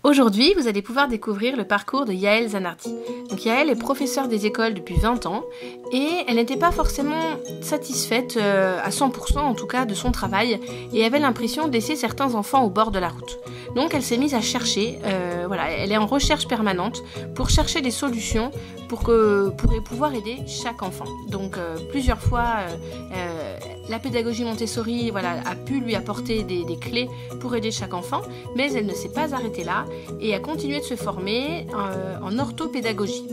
Aujourd'hui, vous allez pouvoir découvrir le parcours de Yaël Zanardi. Donc Yaël est professeure des écoles depuis 20 ans et elle n'était pas forcément satisfaite à 100% en tout cas de son travail et avait l'impression de laisser certains enfants au bord de la route. Donc elle s'est mise à chercher, elle est en recherche permanente pour chercher des solutions pour pouvoir aider chaque enfant. Donc plusieurs fois, la pédagogie Montessori a pu lui apporter des clés pour aider chaque enfant, mais elle ne s'est pas arrêtée là et a continué de se former en orthopédagogie,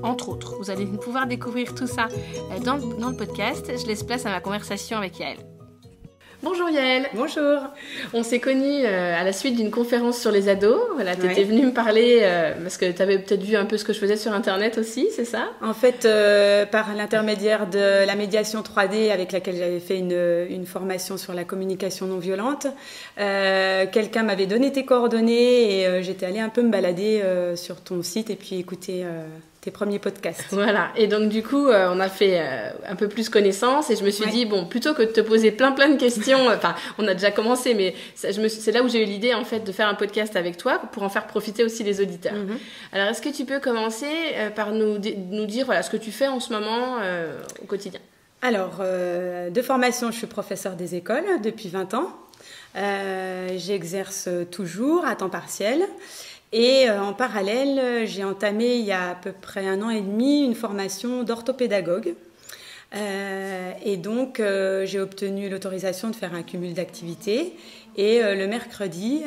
entre autres. Vous allez pouvoir découvrir tout ça dans le podcast. Je laisse place à ma conversation avec Yaël. Bonjour Yaël. Bonjour. On s'est connus à la suite d'une conférence sur les ados. Tu étais venue me parler parce que tu avais peut-être vu un peu ce que je faisais sur Internet aussi, c'est ça? En fait, par l'intermédiaire de la médiation 3D avec laquelle j'avais fait une formation sur la communication non violente, quelqu'un m'avait donné tes coordonnées et j'étais allée un peu me balader sur ton site et puis écouter tes premiers podcasts. Voilà, et donc du coup, on a fait un peu plus connaissance et je me suis dit, bon, plutôt que de te poser plein de questions, on a déjà commencé, mais c'est là où j'ai eu l'idée en fait de faire un podcast avec toi pour en faire profiter aussi les auditeurs. Alors, est-ce que tu peux commencer par nous dire ce que tu fais en ce moment au quotidien? Alors, de formation, je suis professeure des écoles depuis 20 ans. J'exerce toujours à temps partiel. Et en parallèle, j'ai entamé il y a à peu près 1 an et demi une formation d'orthopédagogue. Et donc, j'ai obtenu l'autorisation de faire un cumul d'activités. Et le mercredi,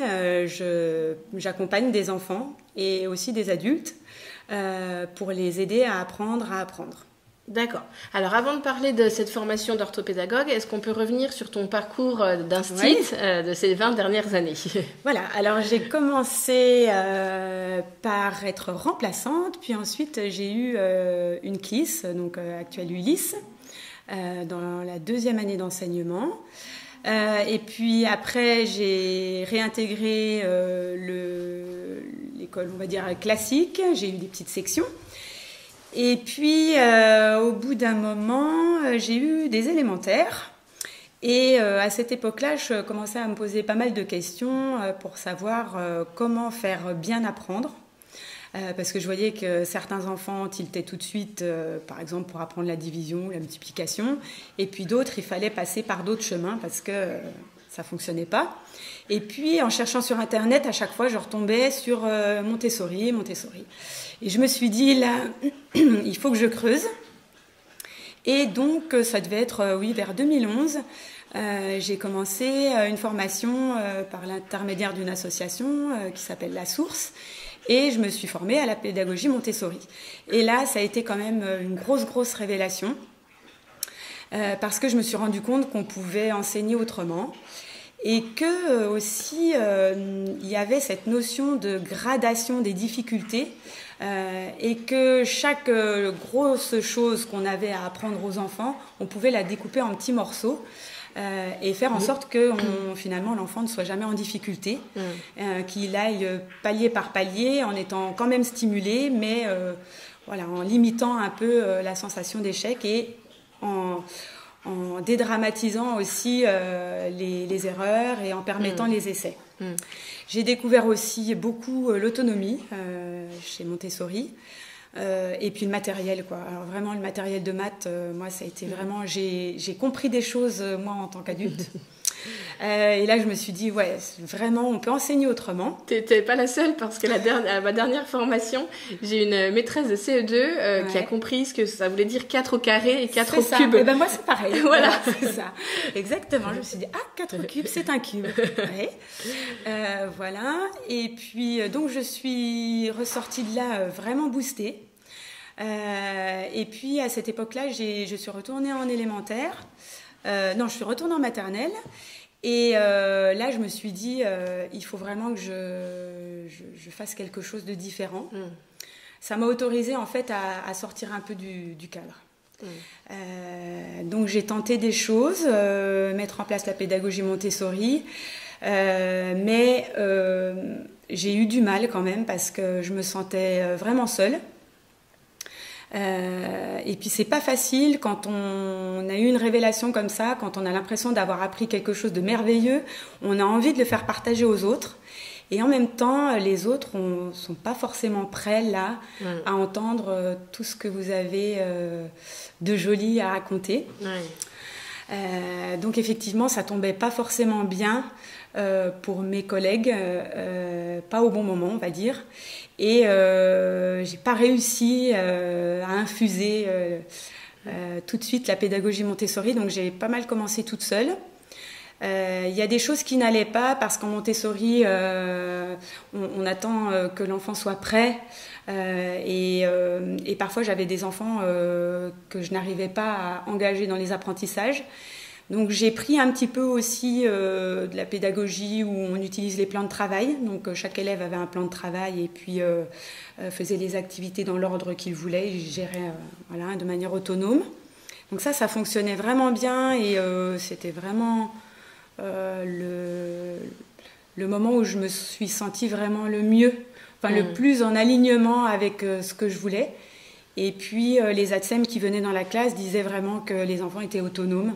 j'accompagne des enfants et aussi des adultes pour les aider à apprendre à apprendre. D'accord. Alors, avant de parler de cette formation d'orthopédagogue, est-ce qu'on peut revenir sur ton parcours d'instit de ces 20 dernières années? Voilà. Alors, j'ai commencé par être remplaçante, puis ensuite, j'ai eu une CLIS, donc actuelle ULIS, dans la 2e année d'enseignement. Et puis après, j'ai réintégré l'école, on va dire, classique. J'ai eu des petites sections. Et puis, au bout d'un moment, j'ai eu des élémentaires. Et à cette époque-là, je commençais à me poser pas mal de questions pour savoir comment faire bien apprendre. Parce que je voyais que certains enfants tiltaient tout de suite, par exemple, pour apprendre la division, la multiplication. Et puis d'autres, il fallait passer par d'autres chemins parce que ça ne fonctionnait pas. Et puis, en cherchant sur Internet, à chaque fois, je retombais sur Montessori. Et je me suis dit, là, il faut que je creuse. Et donc, ça devait être, vers 2011. J'ai commencé une formation par l'intermédiaire d'une association qui s'appelle La Source. Et je me suis formée à la pédagogie Montessori. Et là, ça a été quand même une grosse révélation. Parce que je me suis rendu compte qu'on pouvait enseigner autrement. Et que aussi, il y avait cette notion de gradation des difficultés et que chaque grosse chose qu'on avait à apprendre aux enfants, on pouvait la découper en petits morceaux et faire en sorte que finalement l'enfant ne soit jamais en difficulté, qu'il aille palier par palier en étant quand même stimulé, mais en limitant un peu la sensation d'échec et en dédramatisant aussi les erreurs et en permettant les essais. J'ai découvert aussi beaucoup l'autonomie chez Montessori et puis le matériel, quoi. Alors vraiment le matériel de maths, moi ça a été vraiment, j'ai compris des choses moi en tant qu'adulte. Et là, je me suis dit, vraiment, on peut enseigner autrement. T'es pas la seule, parce que à ma dernière formation, j'ai une maîtresse de CE2 qui a compris ce que ça voulait dire 4 au carré et 4 au cube. Et ben moi, c'est pareil. Voilà, c'est ça. Exactement. Je me suis dit, 4 au cube, c'est un cube. Voilà. Et puis, donc, je suis ressortie de là vraiment boostée. Et puis, à cette époque-là, je suis retournée en élémentaire. Je suis retournée en maternelle. Et là, je me suis dit, il faut vraiment que je fasse quelque chose de différent. Ça m'a autorisée, en fait, à sortir un peu du cadre. Donc, j'ai tenté des choses, mettre en place la pédagogie Montessori. Mais j'ai eu du mal quand même parce que je me sentais vraiment seule. Et puis c'est pas facile quand on a eu une révélation comme ça, quand on a l'impression d'avoir appris quelque chose de merveilleux, on a envie de le faire partager aux autres. Et en même temps, les autres ne sont pas forcément prêts là à entendre tout ce que vous avez de joli à raconter. Donc effectivement, ça tombait pas forcément bien pour mes collègues, pas au bon moment, on va dire. Et j'ai pas réussi à infuser tout de suite la pédagogie Montessori, donc j'ai pas mal commencé toute seule. Il y a des choses qui n'allaient pas parce qu'en Montessori, on attend que l'enfant soit prêt. Et parfois, j'avais des enfants que je n'arrivais pas à engager dans les apprentissages. Donc, j'ai pris un petit peu aussi de la pédagogie où on utilise les plans de travail. Donc, chaque élève avait un plan de travail et puis faisait les activités dans l'ordre qu'il voulait. Il gérait de manière autonome. Donc ça fonctionnait vraiment bien et c'était vraiment le moment où je me suis sentie vraiment le mieux. Le plus en alignement avec ce que je voulais. Et puis, les ATSEM qui venaient dans la classe disaient vraiment que les enfants étaient autonomes.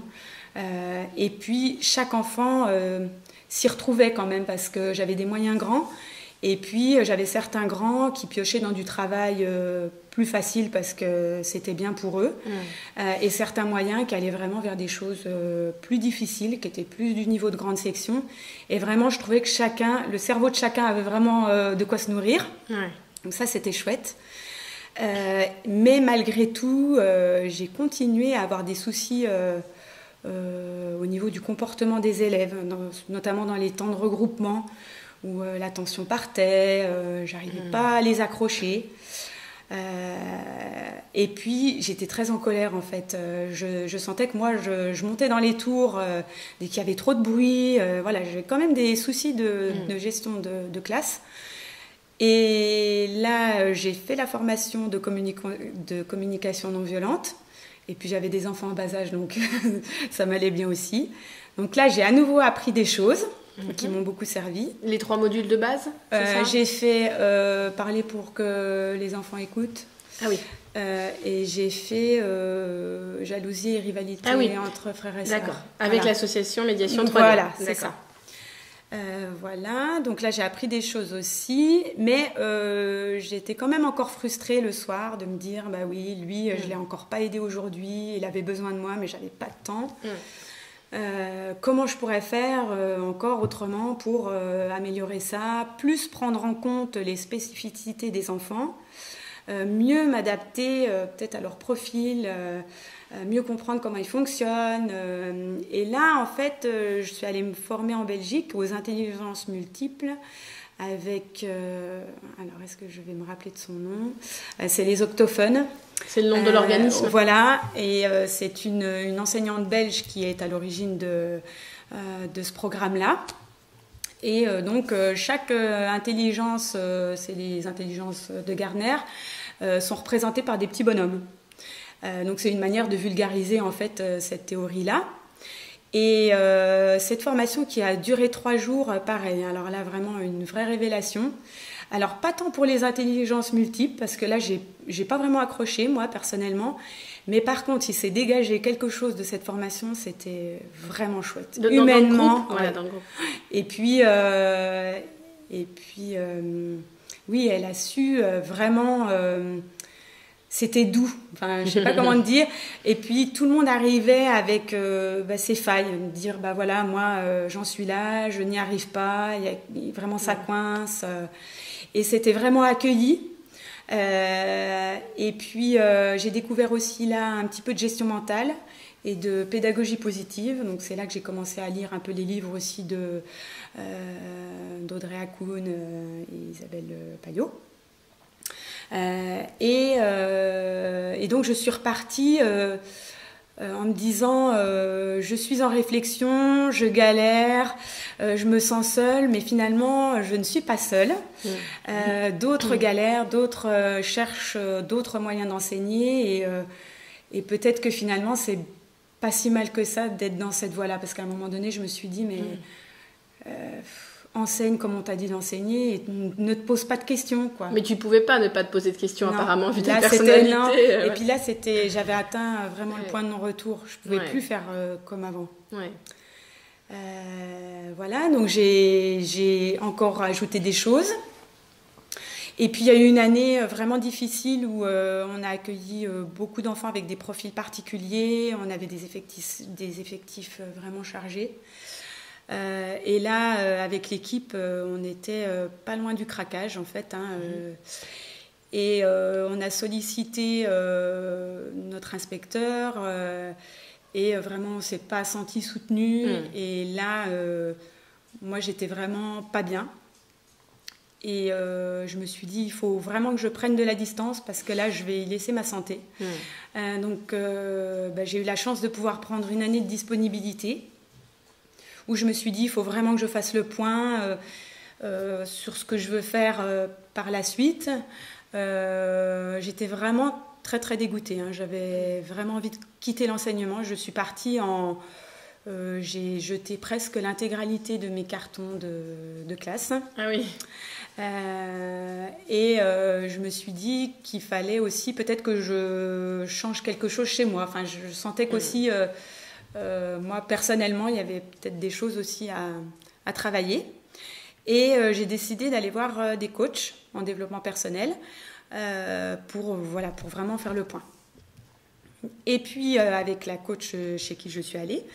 Et puis, chaque enfant s'y retrouvait quand même parce que j'avais des moyens grands. Et puis, j'avais certains grands qui piochaient dans du travail plus facile parce que c'était bien pour eux. Et certains moyens qui allaient vraiment vers des choses plus difficiles, qui étaient plus du niveau de grande section. Et vraiment, je trouvais que le cerveau de chacun avait vraiment de quoi se nourrir. Donc ça, c'était chouette. Mais malgré tout, j'ai continué à avoir des soucis au niveau du comportement des élèves, notamment dans les temps de regroupement, où l'attention partait, j'arrivais pas à les accrocher. Et puis j'étais très en colère en fait. Je sentais que moi je montais dans les tours dès qu'il y avait trop de bruit. J'avais quand même des soucis de gestion de classe. Et là j'ai fait la formation de communication non violente. Et puis j'avais des enfants en bas âge, donc ça m'allait bien aussi. Donc là j'ai à nouveau appris des choses qui m'ont beaucoup servi. Les 3 modules de base, c'est ça ? J'ai fait parler pour que les enfants écoutent. Ah oui. Et j'ai fait jalousie et rivalité entre frères et sœurs. D'accord. Avec l'association Médiation 3D. Voilà, c'est ça. Donc là j'ai appris des choses aussi, mais j'étais quand même encore frustrée le soir de me dire bah oui, lui je l'ai encore pas aidé aujourd'hui, il avait besoin de moi mais j'avais pas de temps. Comment je pourrais faire encore autrement pour améliorer ça, plus prendre en compte les spécificités des enfants, mieux m'adapter peut-être à leur profil, mieux comprendre comment ils fonctionnent. Et là, en fait, je suis allée me former en Belgique aux intelligences multiples avec... alors, est-ce que je vais me rappeler de son nom ? C'est les octophones. C'est le nom de l'organisme. Voilà, et c'est une enseignante belge qui est à l'origine de ce programme-là. Et donc, chaque intelligence, c'est les intelligences de Gardner, sont représentées par des petits bonhommes. Donc, c'est une manière de vulgariser, en fait, cette théorie-là. Et cette formation qui a duré 3 jours, pareil. Alors là, vraiment une vraie révélation. Alors, pas tant pour les intelligences multiples, parce que là, j'ai pas vraiment accroché, moi, personnellement. Mais par contre, il s'est dégagé quelque chose de cette formation, c'était vraiment chouette. Humainement. Dans le groupe. Et puis, oui, elle a su vraiment... c'était doux, enfin, je sais pas comment te dire. Et puis, tout le monde arrivait avec ses failles. Dire, bah voilà, moi, j'en suis là, je n'y arrive pas, vraiment ça coince. Et c'était vraiment accueilli. Et puis, j'ai découvert aussi là un petit peu de gestion mentale et de pédagogie positive. Donc, c'est là que j'ai commencé à lire un peu les livres aussi d'Audrey Hakoun et Isabelle Payot. Et donc, je suis repartie en me disant je suis en réflexion, je galère, je me sens seule, mais finalement je ne suis pas seule. D'autres galèrent, d'autres cherchent d'autres moyens d'enseigner et peut-être que finalement c'est pas si mal que ça d'être dans cette voie-là, parce qu'à un moment donné je me suis dit mais enseigne comme on t'a dit d'enseigner et ne te pose pas de questions, quoi. Mais tu pouvais pas ne pas te poser de questions, non, apparemment, vu ta personnalité. Ouais. Et puis là, j'avais atteint vraiment le point de non-retour. Je pouvais plus faire comme avant. Ouais. Voilà, donc j'ai encore ajouté des choses. Et puis il y a eu une année vraiment difficile où on a accueilli beaucoup d'enfants avec des profils particuliers, on avait des effectifs vraiment chargés. Et là, avec l'équipe, on était pas loin du craquage en fait. Et on a sollicité notre inspecteur et vraiment on ne s'est pas senti soutenu. Et là, moi j'étais vraiment pas bien. Et je me suis dit, il faut vraiment que je prenne de la distance parce que là, je vais y laisser ma santé. Donc, j'ai eu la chance de pouvoir prendre une année de disponibilité où je me suis dit, il faut vraiment que je fasse le point sur ce que je veux faire par la suite. J'étais vraiment très, très dégoûtée. J'avais vraiment envie de quitter l'enseignement. Je suis partie j'ai jeté presque l'intégralité de mes cartons de classe. Ah oui. Je me suis dit qu'il fallait aussi peut-être que je change quelque chose chez moi. Enfin, je sentais qu'aussi, moi, personnellement, il y avait peut-être des choses aussi à travailler. Et j'ai décidé d'aller voir des coachs en développement personnel pour vraiment faire le point. Et puis, avec la coach chez qui je suis allée,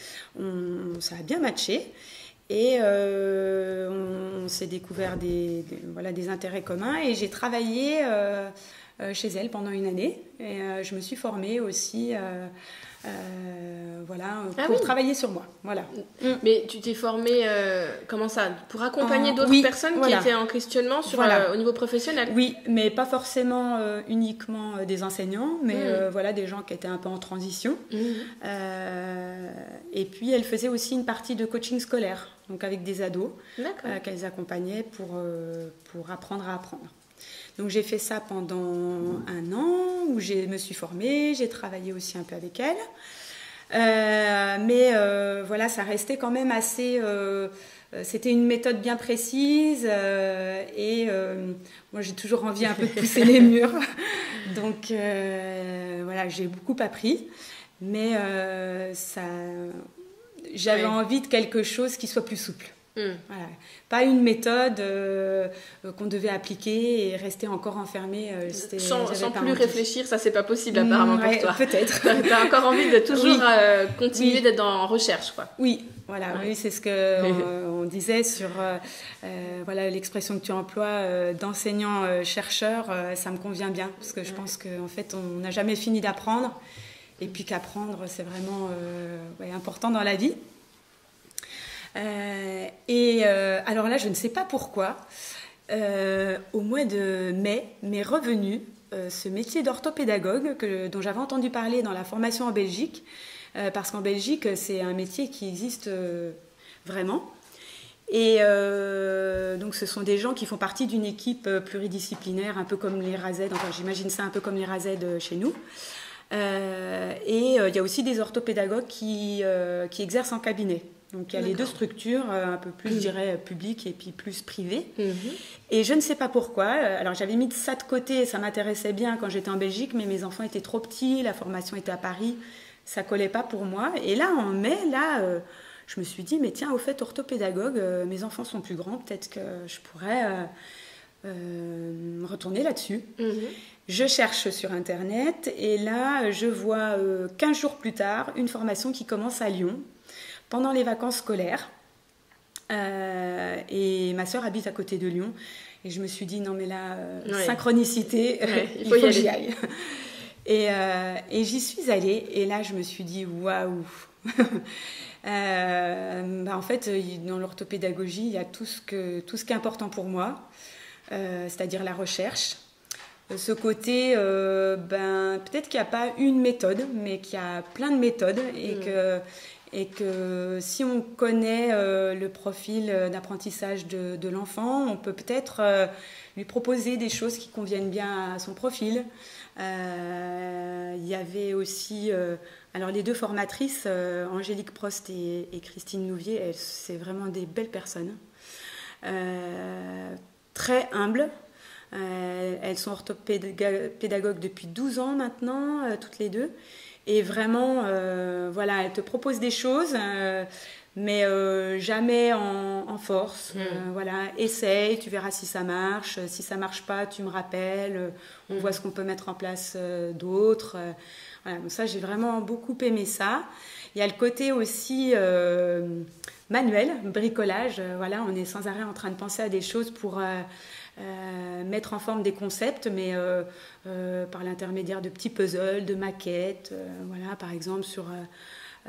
ça a bien matché. Et on s'est découvert des intérêts communs. Et j'ai travaillé chez elle pendant une année. Et je me suis formée aussi pour travailler sur moi. Voilà. Mais tu t'es formée, comment ça, pour accompagner d'autres personnes qui étaient en questionnement au niveau professionnel? Oui, mais pas forcément uniquement des enseignants, mais des gens qui étaient un peu en transition. Et puis, elle faisait aussi une partie de coaching scolaire, donc avec des ados qu'elles accompagnaient pour apprendre à apprendre. Donc j'ai fait ça pendant un an où je me suis formée, j'ai travaillé aussi un peu avec elle. Ça restait quand même assez... c'était une méthode bien précise moi j'ai toujours envie un peu de pousser les murs. Donc j'ai beaucoup appris. Mais j'avais envie de quelque chose qui soit plus souple. Voilà. Pas une méthode qu'on devait appliquer et rester encore enfermé. Sans plus réfléchir, ça c'est pas possible apparemment pour toi. Peut-être. T'as encore envie de toujours continuer d'être en recherche, quoi. Oui, oui, c'est ce que on disait sur l'expression que tu emploies d'enseignant-chercheur. Ça me convient bien parce que je pense qu'en fait on n'a jamais fini d'apprendre et puis qu'apprendre c'est vraiment important dans la vie. Alors là, je ne sais pas pourquoi, au mois de mai m'est revenu ce métier d'orthopédagogue dont j'avais entendu parler dans la formation en Belgique, parce qu'en Belgique, c'est un métier qui existe vraiment. Et donc, ce sont des gens qui font partie d'une équipe pluridisciplinaire, un peu comme les RAZ, enfin j'imagine ça un peu comme les RAZ chez nous. Il y a aussi des orthopédagogues qui exercent en cabinet. Donc il y a les deux structures, un peu plus, je dirais, publiques et puis plus privées. Et je ne sais pas pourquoi. Alors j'avais mis ça de côté, ça m'intéressait bien quand j'étais en Belgique, mais mes enfants étaient trop petits, la formation était à Paris, ça collait pas pour moi. Et là, en mai, je me suis dit, mais tiens, au fait, orthopédagogue, mes enfants sont plus grands, peut-être que je pourrais retourner là-dessus. Je cherche sur Internet et là, je vois 15 jours plus tard une formation qui commence à Lyon pendant les vacances scolaires. Et ma sœur habite à côté de Lyon. Et je me suis dit, non mais là, synchronicité, il faut que j'y aille. Et j'y suis allée. Et là, je me suis dit, waouh. En fait, dans l'orthopédagogie, il y a tout ce qui est important pour moi, c'est-à-dire la recherche. Ce côté, peut-être qu'il n'y a pas une méthode, mais qu'il y a plein de méthodes et que si on connaît le profil d'apprentissage de l'enfant, on peut peut-être lui proposer des choses qui conviennent bien à son profil. Il y avait aussi alors les deux formatrices, Angélique Prost et Christine Louvier, c'est vraiment des belles personnes, très humbles. Elles sont orthopédagogues depuis 12 ans maintenant, toutes les deux. Et vraiment, elles te proposent des choses mais jamais en force. Voilà, essaye, tu verras si ça marche. Si ça marche pas, tu me rappelles. On voit ce qu'on peut mettre en place d'autres. Voilà, donc ça, j'ai vraiment beaucoup aimé ça. Il y a le côté aussi manuel, bricolage. Voilà, on est sans arrêt en train de penser à des choses pour mettre en forme des concepts, mais par l'intermédiaire de petits puzzles, de maquettes. Voilà, par exemple, sur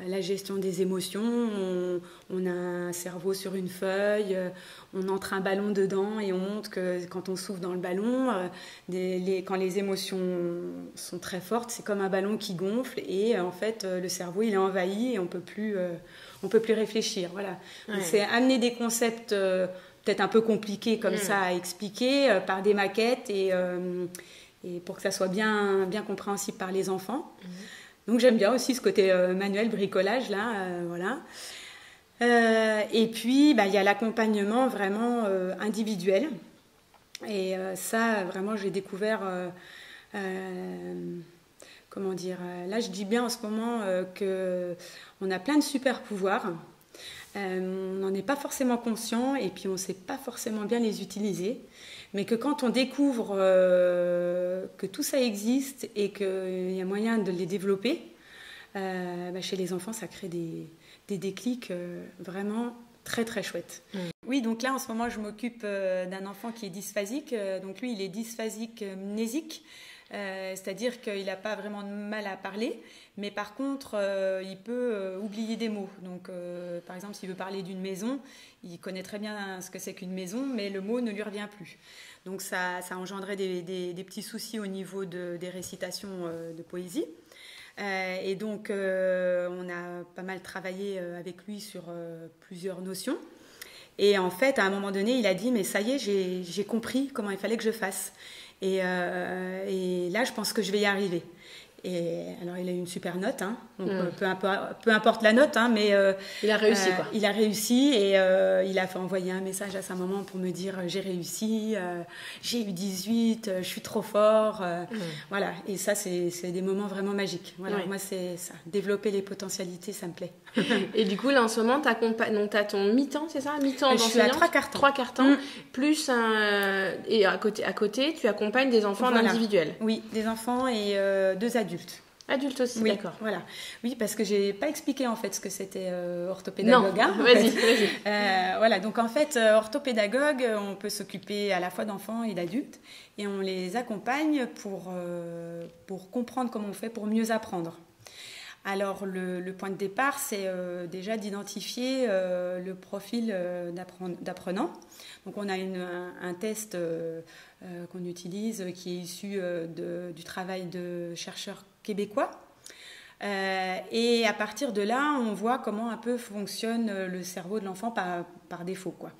la gestion des émotions, on a un cerveau sur une feuille, on entre un ballon dedans et on montre que quand on souffle dans le ballon, quand les émotions sont très fortes, c'est comme un ballon qui gonfle et en fait le cerveau il est envahi et on peut plus réfléchir. Voilà. Donc, c'est amener des concepts peut-être un peu compliqués comme ça à expliquer par des maquettes et pour que ça soit bien compréhensible par les enfants. Donc j'aime bien aussi ce côté manuel, bricolage là, voilà. Et puis il y a l'accompagnement vraiment individuel. Et ça vraiment j'ai découvert, comment dire, là je dis bien en ce moment qu'on a plein de super pouvoirs. On n'en est pas forcément conscient et puis on ne sait pas forcément bien les utiliser. Mais que quand on découvre que tout ça existe et qu'il y a moyen de les développer, chez les enfants, ça crée des déclics vraiment très très chouettes. Oui, donc là en ce moment, je m'occupe d'un enfant qui est dysphasique. Donc lui, il est dysphasique mnésique. C'est-à-dire qu'il n'a pas vraiment de mal à parler, mais par contre, il peut oublier des mots. Donc, par exemple, s'il veut parler d'une maison, il connaît très bien ce que c'est qu'une maison, mais le mot ne lui revient plus. Donc, ça engendrait des petits soucis au niveau des récitations de poésie. Et donc, on a pas mal travaillé avec lui sur plusieurs notions. Et en fait, à un moment donné, il a dit « Mais ça y est, j'ai compris comment il fallait que je fasse. » Et là, je pense que je vais y arriver. Et alors, il a eu une super note, hein. Donc, peu importe la note, hein, mais il a réussi, quoi. Il a réussi et il a fait envoyer un message à sa maman pour me dire j'ai réussi, j'ai eu 18, je suis trop fort. Voilà. Et ça, c'est des moments vraiment magiques. Voilà. Moi, c'est ça. Développer les potentialités, ça me plaît. Et du coup, là, en ce moment, tu as ton mi-temps, c'est ça? Mi-temps d'enseignante. Je suis à 3/4 temps. 3/4 temps. Plus et à côté, tu accompagnes des enfants en individuel. Oui, des enfants et 2 adultes. Adultes aussi, oui, d'accord. Voilà. Oui, parce que j'ai pas expliqué en fait ce que c'était orthopédagogue. Non, vas-y. Voilà, donc en fait, orthopédagogue, on peut s'occuper à la fois d'enfants et d'adultes et on les accompagne pour comprendre comment on fait pour mieux apprendre. Alors, le point de départ, c'est déjà d'identifier le profil d'apprenant. Donc, on a un test qu'on utilise qui est issu du travail de chercheurs québécois. Et à partir de là, on voit comment un peu fonctionne le cerveau de l'enfant par défaut, quoi.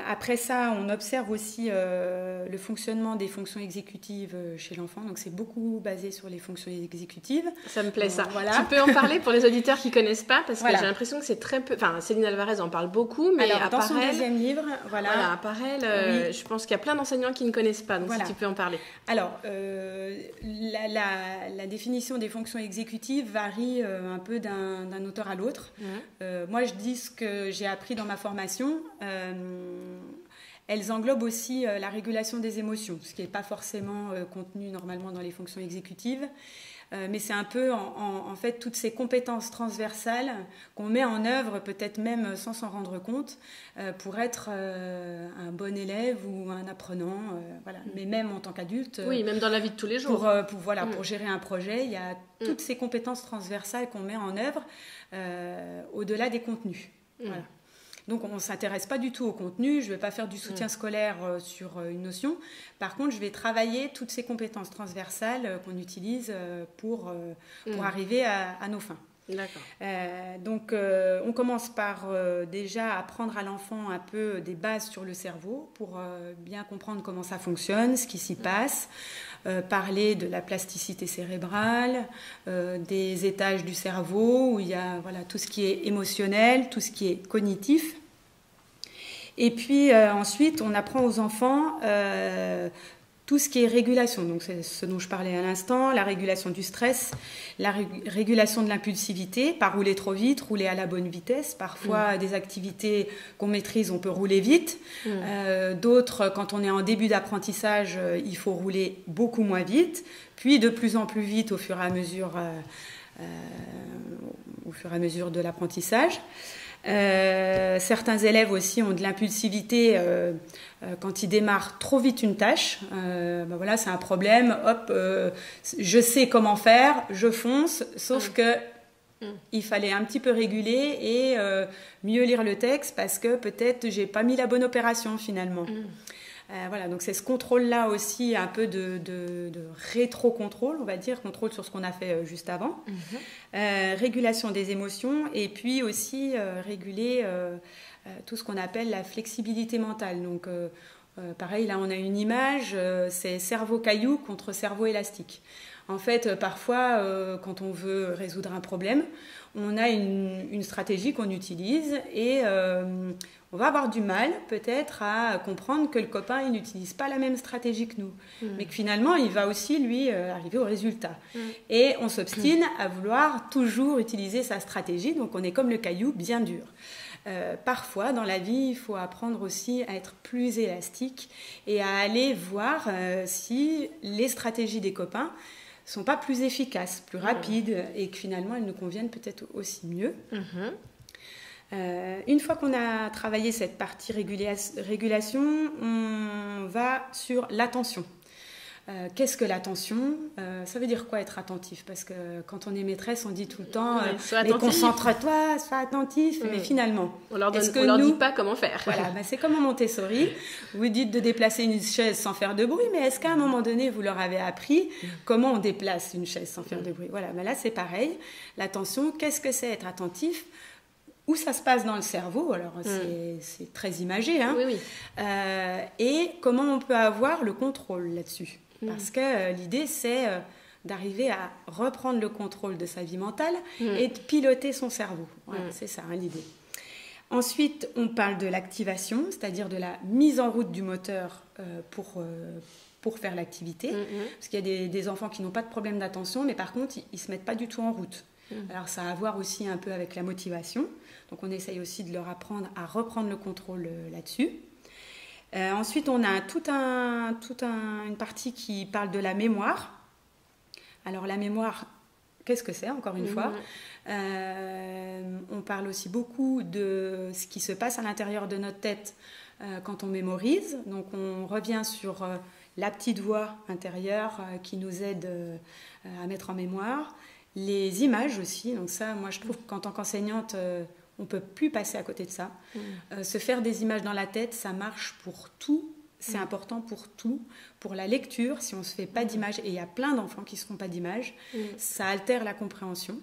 Après ça, on observe aussi le fonctionnement des fonctions exécutives chez l'enfant. Donc, c'est beaucoup basé sur les fonctions exécutives. Ça me plaît, ça. Voilà. Tu peux en parler pour les auditeurs qui ne connaissent pas, parce que voilà. j'ai l'impression que c'est très peu... Enfin, Céline Alvarez en parle beaucoup, mais alors, dans son deuxième livre, voilà, à Parel, oui. Je pense qu'il y a plein d'enseignants qui ne connaissent pas, donc voilà. Si tu peux en parler. Alors, la définition des fonctions exécutives varie un peu d'un auteur à l'autre. Moi, je dis ce que j'ai appris dans ma formation. Elles englobent aussi la régulation des émotions, ce qui n'est pas forcément contenu normalement dans les fonctions exécutives. Mais c'est un peu en fait toutes ces compétences transversales qu'on met en œuvre, peut-être même sans s'en rendre compte, pour être un bon élève ou un apprenant. Voilà. Mais même en tant qu'adulte. Oui, même dans la vie de tous les jours. Pour gérer un projet, il y a toutes ces compétences transversales qu'on met en œuvre au-delà des contenus. Voilà. Donc, on ne s'intéresse pas du tout au contenu. Je ne vais pas faire du soutien scolaire sur une notion. Par contre, je vais travailler toutes ces compétences transversales qu'on utilise pour arriver à nos fins. D'accord. Donc, on commence par déjà apprendre à l'enfant un peu des bases sur le cerveau pour bien comprendre comment ça fonctionne, ce qui s'y passe, parler de la plasticité cérébrale, des étages du cerveau où il y a tout ce qui est émotionnel, tout ce qui est cognitif. Et puis ensuite, on apprend aux enfants tout ce qui est régulation, donc c'est ce dont je parlais à l'instant, la régulation du stress, la régulation de l'impulsivité, pas rouler trop vite, rouler à la bonne vitesse. Parfois, des activités qu'on maîtrise, on peut rouler vite. D'autres, quand on est en début d'apprentissage, il faut rouler beaucoup moins vite, puis de plus en plus vite au fur et à mesure de l'apprentissage. Certains élèves aussi ont de l'impulsivité quand ils démarrent trop vite une tâche. Voilà, c'est un problème. Hop, je sais comment faire, je fonce. Sauf que il fallait un petit peu réguler et mieux lire le texte parce que peut-être j'ai pas mis la bonne opération finalement. Voilà, donc c'est ce contrôle-là aussi, un peu de rétro-contrôle, on va dire, contrôle sur ce qu'on a fait juste avant. Régulation des émotions et puis aussi réguler tout ce qu'on appelle la flexibilité mentale. Donc pareil, là on a une image, c'est cerveau caillou contre cerveau élastique. En fait, parfois, quand on veut résoudre un problème, on a une stratégie qu'on utilise et on va avoir du mal peut-être à comprendre que le copain il n'utilise pas la même stratégie que nous, mais que finalement il va aussi lui arriver au résultat. Et on s'obstine à vouloir toujours utiliser sa stratégie, donc on est comme le caillou bien dur. Parfois dans la vie il faut apprendre aussi à être plus élastique et à aller voir si les stratégies des copains sont pas plus efficaces, plus rapides et que finalement elles nous conviennent peut-être aussi mieux. Une fois qu'on a travaillé cette partie régulation, on va sur l'attention. Qu'est-ce que l'attention ? Ça veut dire quoi être attentif ? Parce que quand on est maîtresse, on dit tout le temps mais concentre-toi, sois attentif. Mais finalement, on leur dit pas comment faire. Voilà, c'est comme en Montessori. Vous dites de déplacer une chaise sans faire de bruit, mais est-ce qu'à un moment donné, vous leur avez appris comment on déplace une chaise sans faire de bruit ? Voilà, là c'est pareil. L'attention, qu'est-ce que c'est être attentif ? Où ça se passe dans le cerveau, alors c'est très imagé, hein. Et comment on peut avoir le contrôle là-dessus. Parce que l'idée, c'est d'arriver à reprendre le contrôle de sa vie mentale et de piloter son cerveau. Voilà, c'est ça, hein, l'idée. Ensuite, on parle de l'activation, c'est-à-dire de la mise en route du moteur pour faire l'activité. Parce qu'il y a des enfants qui n'ont pas de problème d'attention, mais par contre, ils ne se mettent pas du tout en route. Alors, ça a à voir aussi un peu avec la motivation. Donc, on essaye aussi de leur apprendre à reprendre le contrôle là-dessus. Ensuite, on a une partie qui parle de la mémoire. Alors, la mémoire, qu'est-ce que c'est, encore une fois ? On parle aussi beaucoup de ce qui se passe à l'intérieur de notre tête quand on mémorise. Donc, on revient sur la petite voix intérieure qui nous aide à mettre en mémoire. Les images aussi, donc ça, moi je trouve qu'en tant qu'enseignante, on ne peut plus passer à côté de ça. Se faire des images dans la tête, ça marche pour tout, c'est important pour tout. Pour la lecture, si on ne se fait pas d'images, et il y a plein d'enfants qui ne se font pas d'images, ça altère la compréhension.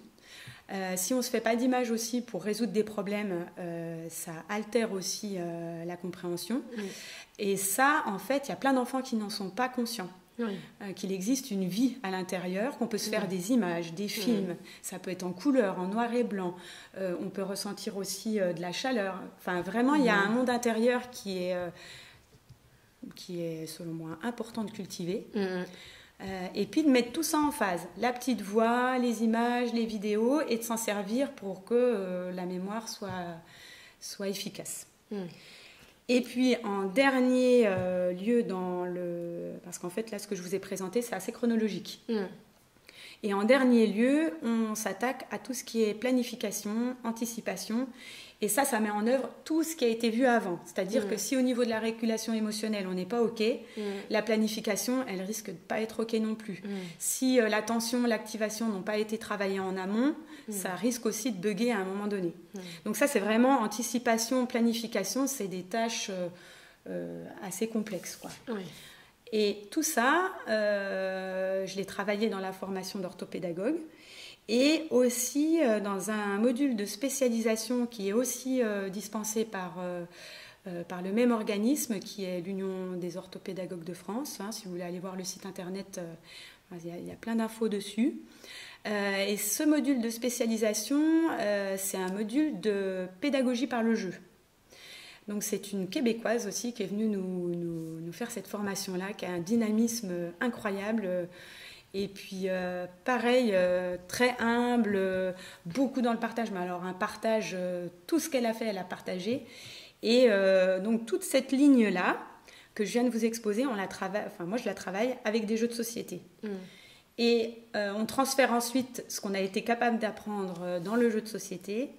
Si on ne se fait pas d'images aussi pour résoudre des problèmes, ça altère aussi la compréhension. Et ça, en fait, il y a plein d'enfants qui n'en sont pas conscients. Qu'il existe une vie à l'intérieur, qu'on peut se faire des images, des films, ça peut être en couleur, en noir et blanc, on peut ressentir aussi de la chaleur, enfin vraiment il y a un monde intérieur qui est selon moi important de cultiver, et puis de mettre tout ça en phase, la petite voix, les images, les vidéos, et de s'en servir pour que la mémoire soit efficace. Et puis, en dernier lieu, parce qu'en fait, là, ce que je vous ai présenté, c'est assez chronologique. Et en dernier lieu, on s'attaque à tout ce qui est planification, anticipation. Et ça met en œuvre tout ce qui a été vu avant. C'est-à-dire que si au niveau de la régulation émotionnelle, on n'est pas OK, la planification, elle risque de ne pas être OK non plus. Si l'attention, l'activation n'ont pas été travaillées en amont, ça risque aussi de bugger à un moment donné. Donc ça, c'est vraiment anticipation, planification, c'est des tâches assez complexes, quoi. Et tout ça, je l'ai travaillé dans la formation d'orthopédagogue. Et aussi dans un module de spécialisation qui est aussi dispensé par le même organisme qui est l'Union des orthopédagogues de France. Si vous voulez aller voir le site internet, il y a plein d'infos dessus. Et ce module de spécialisation, c'est un module de pédagogie par le jeu. Donc c'est une Québécoise aussi qui est venue nous faire cette formation-là, qui a un dynamisme incroyable. Et puis pareil, très humble, beaucoup dans le partage. Mais alors un partage, tout ce qu'elle a fait, elle a partagé. Et donc toute cette ligne-là que je viens de vous exposer, moi je la travaille avec des jeux de société. Et on transfère ensuite ce qu'on a été capable d'apprendre dans le jeu de société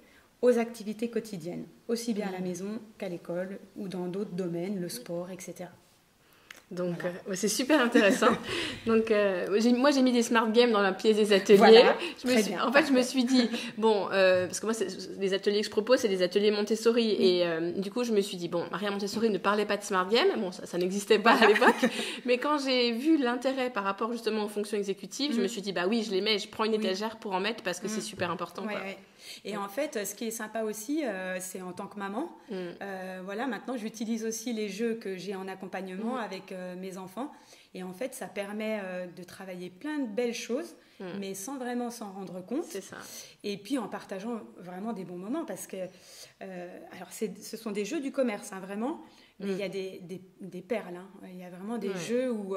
aux activités quotidiennes, aussi bien à la maison qu'à l'école ou dans d'autres domaines, le sport, etc. Donc c'est super intéressant. Donc moi j'ai mis des smart games dans la pièce des ateliers. Voilà, je me suis dit bon parce que moi les ateliers que je propose c'est des ateliers Montessori et du coup je me suis dit bon, Maria Montessori ne parlait pas de smart games, bon ça n'existait pas à l'époque, mais quand j'ai vu l'intérêt par rapport justement aux fonctions exécutives, je me suis dit bah oui, je les mets, je prends une étagère pour en mettre parce que c'est super important quoi. Ouais. Et en fait, ce qui est sympa aussi, c'est en tant que maman, voilà, maintenant j'utilise aussi les jeux que j'ai en accompagnement avec mes enfants. Et en fait, ça permet de travailler plein de belles choses, mais sans vraiment s'en rendre compte. C'est ça. Et puis en partageant vraiment des bons moments, parce que alors ce sont des jeux du commerce, hein, vraiment, mais il y a des perles. Hein. Il y a vraiment des jeux où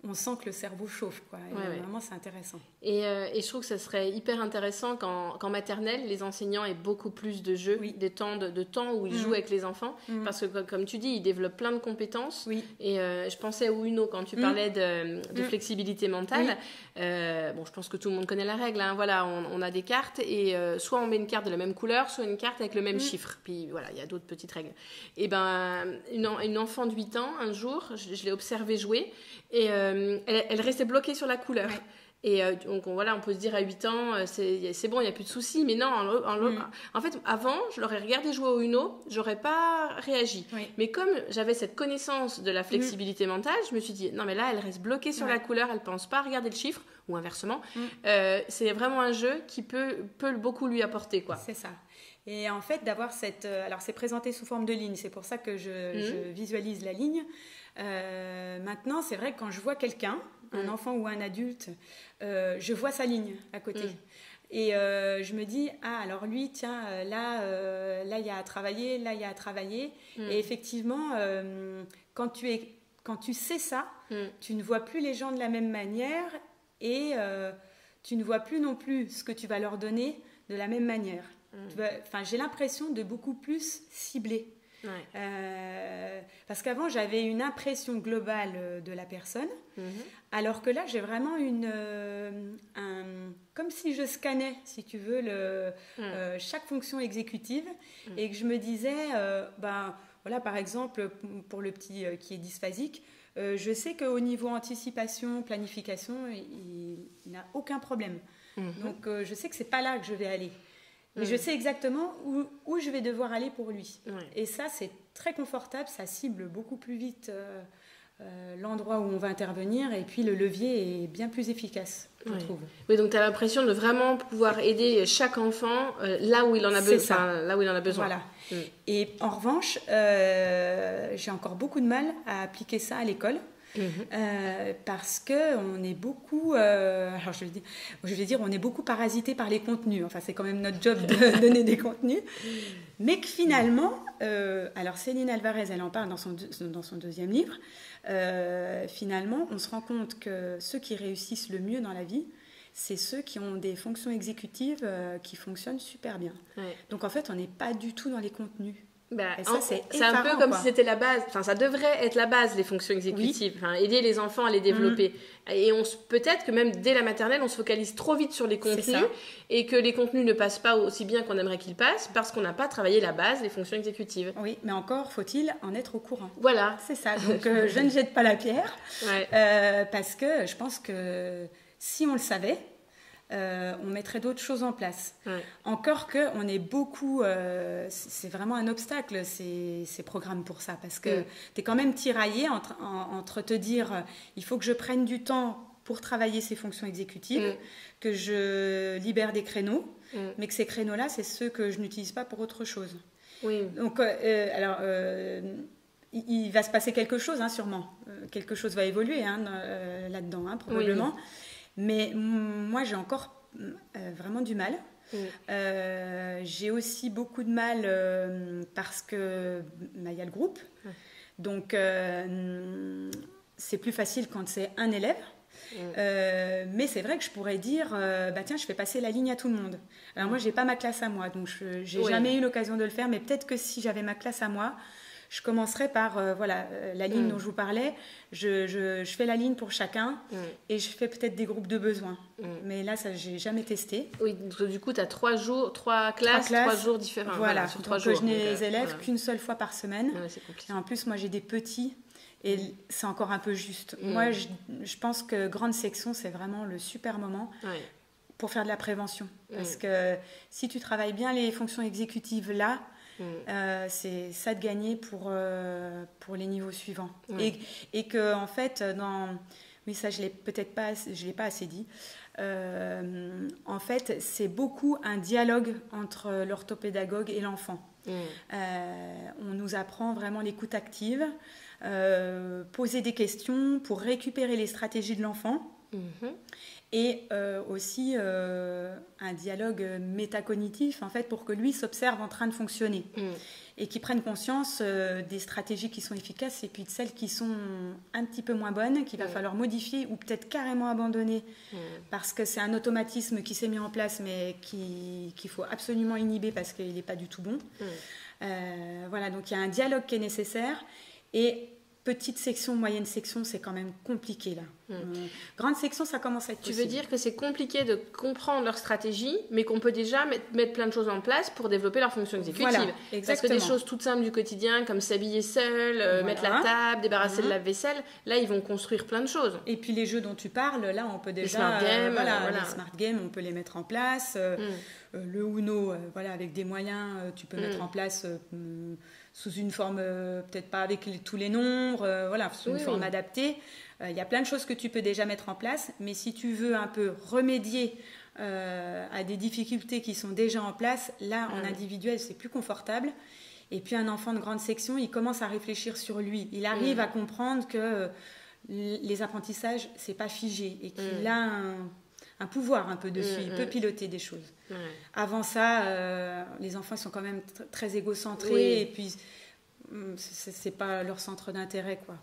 on sent que le cerveau chauffe, quoi. Et vraiment, c'est intéressant. Et je trouve que ça serait hyper intéressant qu'en maternelle, les enseignants aient beaucoup plus de jeux, des temps de temps où ils jouent avec les enfants. Parce que, comme tu dis, ils développent plein de compétences. Et je pensais au Uno quand tu parlais de flexibilité mentale. Bon, je pense que tout le monde connaît la règle. Hein. Voilà, on a des cartes et soit on met une carte de la même couleur, soit une carte avec le même chiffre. Puis voilà, il y a d'autres petites règles. Et une enfant de 8 ans, un jour, je l'ai observée jouer et elle restait bloquée sur la couleur. Et donc voilà, on peut se dire à 8 ans, c'est bon, il n'y a plus de soucis. Mais non, en fait, avant, je l'aurais regardé jouer au Uno, j'aurais pas réagi. Mais comme j'avais cette connaissance de la flexibilité mentale, je me suis dit, non mais là, elle reste bloquée sur la couleur, elle pense pas à regarder le chiffre, ou inversement. C'est vraiment un jeu qui peut beaucoup lui apporter, quoi. C'est ça. Et en fait, d'avoir cette... alors, c'est présenté sous forme de ligne, c'est pour ça que je visualise la ligne. Maintenant, c'est vrai que quand je vois quelqu'un, un enfant ou un adulte, je vois sa ligne à côté. Et je me dis, alors lui, tiens, là, il y a à travailler, là, il y a à travailler. Et effectivement, quand tu sais ça, tu ne vois plus les gens de la même manière et tu ne vois plus non plus ce que tu vas leur donner de la même manière. J'ai l'impression de beaucoup plus cibler. Parce qu'avant j'avais une impression globale de la personne, alors que là j'ai vraiment comme si je scannais, si tu veux, chaque fonction exécutive et que je me disais, voilà, par exemple pour le petit qui est dysphasique, je sais qu'au niveau anticipation, planification, il n'a aucun problème. Donc je sais que c'est pas là que je vais aller. Mais je sais exactement où je vais devoir aller pour lui. Et ça, c'est très confortable, ça cible beaucoup plus vite l'endroit où on va intervenir et puis le levier est bien plus efficace, je trouve. Oui, donc tu as l'impression de vraiment pouvoir aider chaque enfant là où il en a besoin. Là où il en a besoin. Voilà. Et en revanche, j'ai encore beaucoup de mal à appliquer ça à l'école. Parce qu'on est beaucoup, alors je vais dire, on est beaucoup parasité par les contenus. Enfin, c'est quand même notre job de donner des contenus. Mais que finalement, alors Céline Alvarez, elle en parle dans son deuxième livre, finalement, on se rend compte que ceux qui réussissent le mieux dans la vie, c'est ceux qui ont des fonctions exécutives qui fonctionnent super bien. Donc en fait, on n'est pas du tout dans les contenus. Et ça, c'est un peu comme si c'était la base, enfin ça devrait être la base, les fonctions exécutives, aider les enfants à les développer. Et peut-être que même dès la maternelle, on se focalise trop vite sur les contenus et que les contenus ne passent pas aussi bien qu'on aimerait qu'ils passent parce qu'on n'a pas travaillé la base, les fonctions exécutives. Oui, mais encore faut-il en être au courant. Voilà. C'est ça, donc je ne jette pas la pierre parce que je pense que si on le savait, on mettrait d'autres choses en place. Encore qu'on est beaucoup... c'est vraiment un obstacle, ces programmes pour ça, parce que tu es quand même tiraillé entre te dire il faut que je prenne du temps pour travailler ces fonctions exécutives, que je libère des créneaux, mais que ces créneaux-là, c'est ceux que je n'utilise pas pour autre chose. Donc, alors... il va se passer quelque chose, sûrement. Quelque chose va évoluer là-dedans, probablement. Mais moi, j'ai encore vraiment du mal J'ai aussi beaucoup de mal parce que il y a le groupe. Donc, c'est plus facile quand c'est un élève. Mais c'est vrai que je pourrais dire, tiens, je fais passer la ligne à tout le monde. Alors moi, j'ai pas ma classe à moi, donc j'ai jamais eu l'occasion de le faire. Mais peut-être que si j'avais ma classe à moi, je commencerais par la ligne dont je vous parlais. Je fais la ligne pour chacun et je fais peut-être des groupes de besoins. Mais là, ça, j'ai jamais testé. Oui, donc, du coup, tu as 3 classes, 3 jours différents. Voilà, sur 3 donc jours. je n'ai les élèves qu'une seule fois par semaine. C'est compliqué. Et en plus, moi, j'ai des petits. Et c'est encore un peu juste. Moi, je pense que grande section, c'est vraiment le super moment pour faire de la prévention. Parce que si tu travailles bien les fonctions exécutives là, c'est ça de gagner pour les niveaux suivants. Et que, en fait, oui, ça, je l'ai pas assez dit. En fait, c'est beaucoup un dialogue entre l'orthopédagogue et l'enfant. On nous apprend vraiment l'écoute active, poser des questions pour récupérer les stratégies de l'enfant. Et aussi un dialogue métacognitif, en fait, pour que lui s'observe en train de fonctionner et qu'il prenne conscience des stratégies qui sont efficaces et puis de celles qui sont un petit peu moins bonnes, qu'il va falloir modifier ou peut-être carrément abandonner parce que c'est un automatisme qui s'est mis en place mais qu'il faut absolument inhiber parce qu'il n'est pas du tout bon. Voilà, donc il y a un dialogue qui est nécessaire et petite section, moyenne section, c'est quand même compliqué là. Grande section, ça commence à être possible. Tu veux dire que c'est compliqué de comprendre leur stratégie, mais qu'on peut déjà mettre plein de choses en place pour développer leur fonction exécutive. Voilà, exactement. Parce que des choses toutes simples du quotidien, comme s'habiller seul, mettre la table, débarrasser de la vaisselle, là, ils vont construire plein de choses. Et puis les jeux dont tu parles, là, on peut déjà... Les smart games, les smart games, on peut les mettre en place. Le Uno, avec des moyens, tu peux mettre en place... sous une forme, peut-être pas avec tous les nombres, sous une forme adaptée. Il y a plein de choses que tu peux déjà mettre en place, mais si tu veux un peu remédier à des difficultés qui sont déjà en place, là, en individuel, c'est plus confortable. Et puis un enfant de grande section, il commence à réfléchir sur lui. Il arrive à comprendre que les apprentissages, c'est pas figé et qu'il a un pouvoir un peu dessus, il peut piloter des choses. Avant ça, les enfants sont quand même très égocentrés et puis c'est pas leur centre d'intérêt, quoi.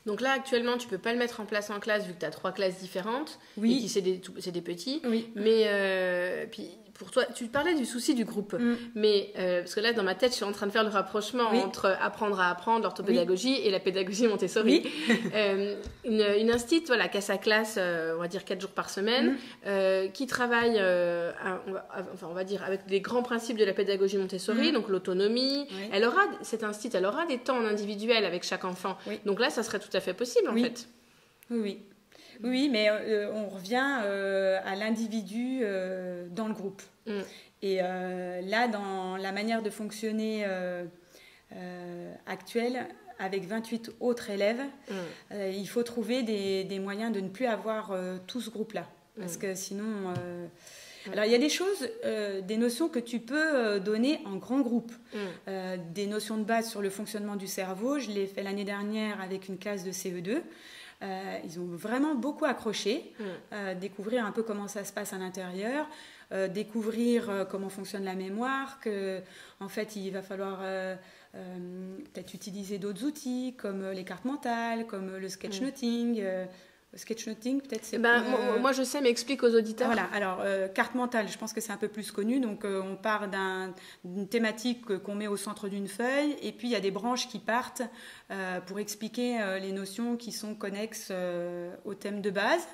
Donc là, actuellement, tu peux pas le mettre en place en classe vu que tu as 3 classes différentes et que c'est des petits. Mais puis pour toi, tu parlais du souci du groupe, mais parce que là, dans ma tête, je suis en train de faire le rapprochement entre apprendre à apprendre, l'orthopédagogie et la pédagogie Montessori. Une instite, qui a sa classe, on va dire 4 jours par semaine, qui travaille, on va dire, avec les grands principes de la pédagogie Montessori, donc l'autonomie. Cette instite, elle aura des temps en individuel avec chaque enfant. Donc là, ça serait tout à fait possible, en fait. Oui, mais on revient à l'individu dans le groupe. Et là, dans la manière de fonctionner actuelle, avec 28 autres élèves, il faut trouver des moyens de ne plus avoir tout ce groupe-là. Parce que sinon... Alors, il y a des choses, des notions que tu peux donner en grand groupe. Des notions de base sur le fonctionnement du cerveau. Je l'ai fait l'année dernière avec une classe de CE2. Ils ont vraiment beaucoup accroché, découvrir un peu comment ça se passe à l'intérieur, découvrir comment fonctionne la mémoire, que en fait il va falloir peut-être utiliser d'autres outils comme les cartes mentales, comme le sketchnoting. Sketchnoting, peut-être c'est... moi je sais, mais explique aux auditeurs. Voilà, alors carte mentale, je pense que c'est un peu plus connu. Donc on part d'une thématique qu'on met au centre d'une feuille, et puis il y a des branches qui partent pour expliquer les notions qui sont connexes au thème de base.